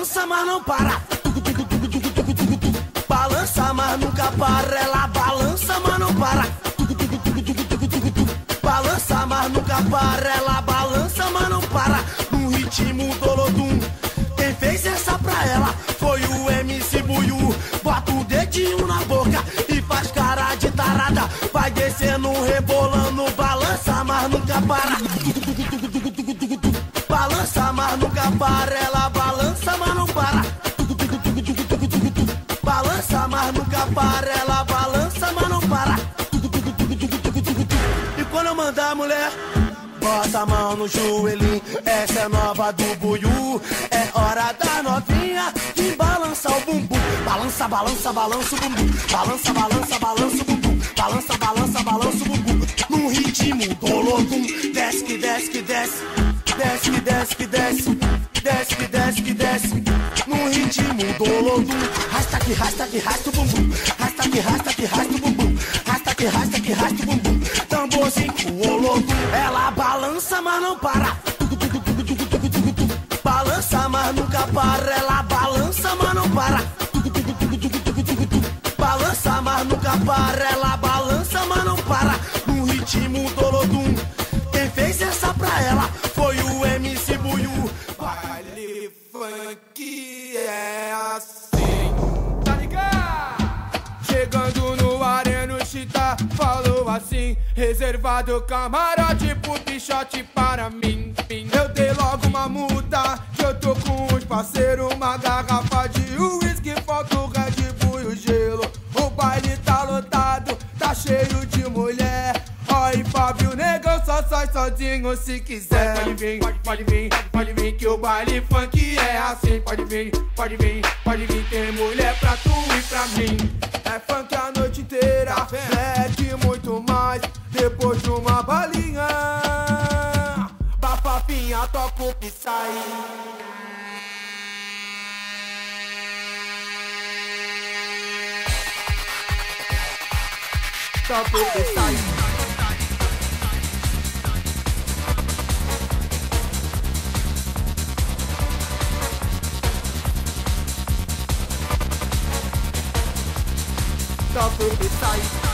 balança, mas não para. Balança, mas nunca para. Ela balança, mas não para. Balança, mas nunca para. Ela balança, mas não para. No ritmo dolodum. Quem fez essa pra ela foi o MC Buiú. Bota o dedinho na boca e faz cara de tarada. Vai descendo, rebolando. Balança, mas nunca para. Balança, mas nunca para. Ela balança, mas não para. Balança, mas nunca para. Ela balança, mas não para. E quando eu mandar a mulher, bota a mão no joelhinho. Essa é nova do Buiú. É hora da novinha de balançar o bumbum. Balança, balança, balança o bumbum. Balança, balança, balança o bumbum. Balança, balança, balança o bumbum. Num ritmo dolodum. Desce que desce que desce. Desce que desce que desce. Desce que desce que desce. Num ritmo dolodum. Rasta que rasta o bumbum. Rasta que rasta o bumbum. Rasta que rasta o bumbum. Tamborzinho com olodum. Ela balança, mas não para. Balança, mas nunca para. Ela balança, mas não para. Balança, mas nunca para. Ela balança, mas não para. No ritmo dolodum. Quem fez essa pra ela foi o MC Buiú. Baile funk é assim, tá ligado? Chegando no Areno Chita, falou assim: reservado camarote pro pichote para mim. Eu dei logo uma multa, que eu tô com os parceiros. Uma garrafa de uísque, falta o Red Bull e o gelo. O baile tá lotado, tá cheio de mulher. Ó, e Fábio Negão só sai sozinho se quiser. Pode vir que o baile funk é assim. Pode vir, tem mulher pra tu e pra mim. É funk a noite inteira, black muito mais. Depois de uma balinha, bafafinha toca o Psy. Toca o Psy. Toca o Psy.